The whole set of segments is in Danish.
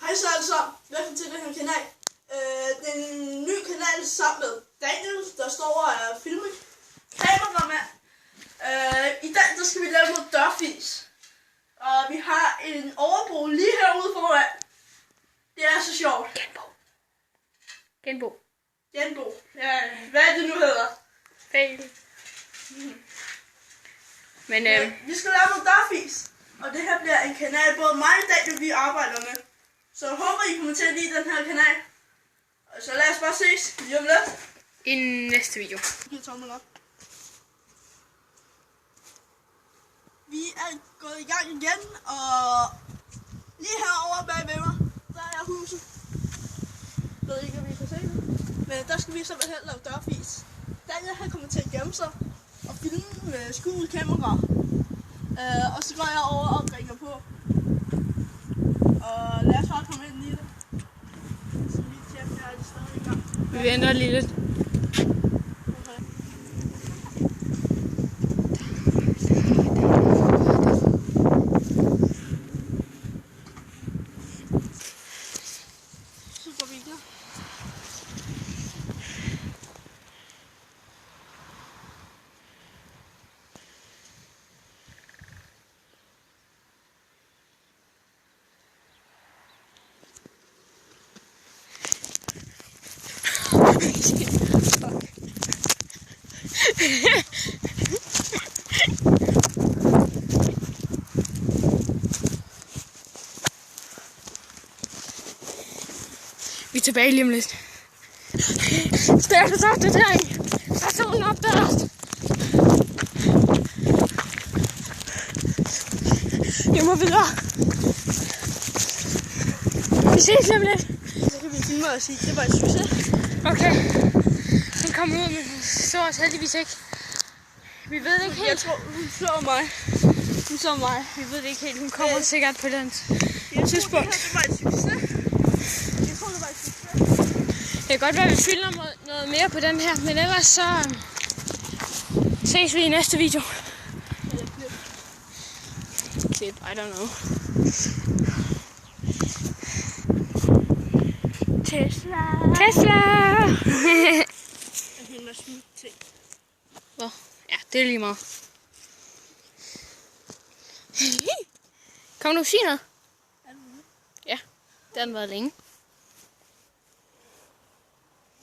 Hej så alle sammen. Velkommen til den her kanal. Det er en ny kanal sammen med Daniel, der står og er filmet kameramand. I dag der skal vi lave noget dørfis. Og vi har en overbro lige herude foran. Det er så sjovt. Genbo. Ja, hvad er det nu hedder? Fail. Men Vi skal lave noget dørfis. Og det her bliver en kanal, både mig og Daniel, vi arbejder med. Så jeg håber, I kommer til at lide den her kanal. Og så lad os bare ses lige om lidt. i næste video. Giv tommel op. Vi er gået i gang igen, og lige herovre bagved mig, der er huset. Jeg ved ikke, om I kan se det. Men der skal vi simpelthen lave dørfis. Daniel han kommer til at gemme sig og filme med skjult kamera. Og så går jeg over og ringer på. Og lad os bare komme ind i det. Så vi tjekker, at jeg er stadig i gang. Vi venter lige lidt. Okay. Super video. Vi er tilbage lige om lidt. Stærkt op det der. Så solen op der. Jeg må videre. Vi ses lige om lidt. Så kan vi filme og sige, at det var en succes. Okay. Den kommer ud, men så os heldigvis ikke. Vi ved det ikke helt. Jeg tror, hun slår mig. Hun så mig. Vi ved det ikke helt. Hun kommer sikkert på den tidspunkt. Det var en succes. Jeg tror, det var en succes. Det kan godt være, at vi filmer noget mere på den her, men ellers så ses vi i næste video. Klip, I don't know. Tesla! Jeg hælder smut ting. Hvor? Ja, det er lige meget. Kan du sige noget? Ja, det har den været længe.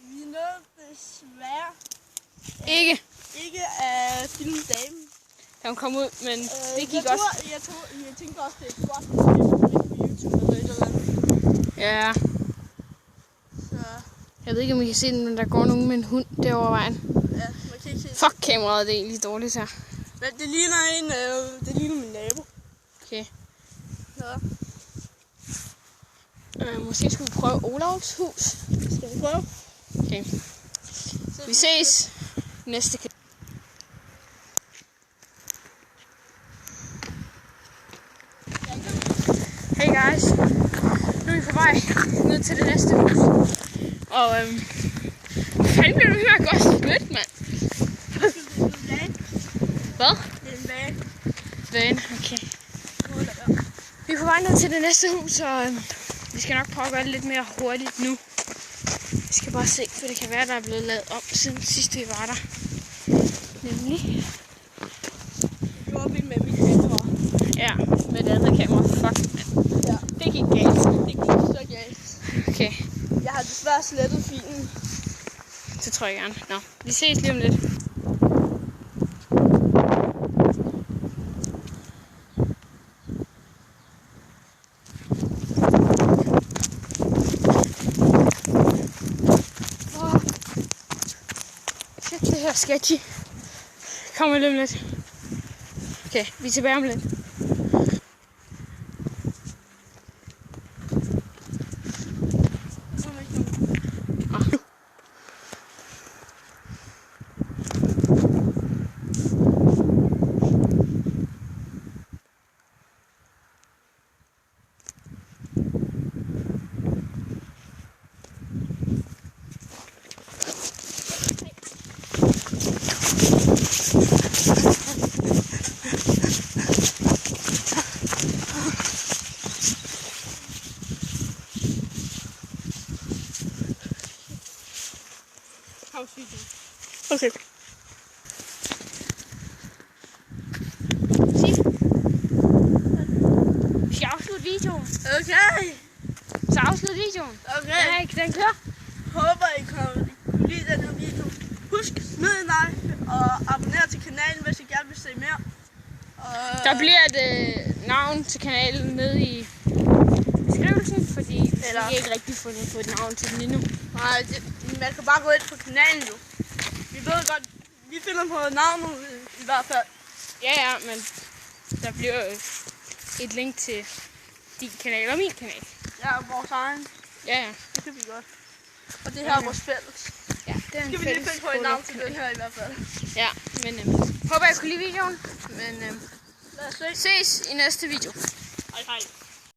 Vi nåede desværre Ikke. ikke at filme damen. Da hun kom ud, men det gik også. Jeg tænkte også, det er godt på YouTube eller et eller andet. Ja, Så jeg ved ikke, om I kan se den, men der går nogen med en hund derovre vejen. ja, man kan ikke se det. Fuck, kameraet, det er egentlig dårligt her. Men det ligner min nabo. Okay. Så Måske skulle vi prøve Olavs hus. skal vi prøve. Okay. Vi ses næste kanal. Hey guys. Nu er vi på vej ned til det næste hus. Og fanden bliver du her godt spyt, mand? Hvad? Det er en van. Van, okay. Vi er på vej ned til det næste hus, og vi skal nok prøve at gøre det lidt mere hurtigt nu. Vi skal bare se, for det kan være, der er blevet lavet om siden sidst vi var der. Nemlig. Det gjorde vi med mit kamera. Ja, med det andet kamera. Fuck, mand. Ja. Det gik galt. Det gik så galt. Okay, Jeg har desværre slettet filen. det tror jeg gerne. Nå, vi ses lige om lidt. Shit, det her er sketchy. Kommer lige om lidt. Okay, vi er tilbage om lidt. pause videoen. Okay. Vi skal afslutte videoen. Okay. Så afslut videoen. Okay. Den kører. Håber I kunne lide den her video. Husk, smid en like og abonner til kanalen, hvis I gerne vil se mere. Der bliver et navn til kanalen nede i beskrivelsen, fordi vi har ikke rigtig fundet på et navn til den endnu. Nej, man kan bare gå ind på kanalen jo. Vi ved godt, vi finder på navnet i hvert fald. Ja, men der bliver et link til din kanal og min kanal. Ja, vores egen. Ja. Det kan vi godt. Og det her er vores fælles. Ja, det er en Skal vi lige finde på et navn til den her i hvert fald. Ja, men håber jeg kunne lide videoen. Men lad os se. ses i næste video. Hej hej.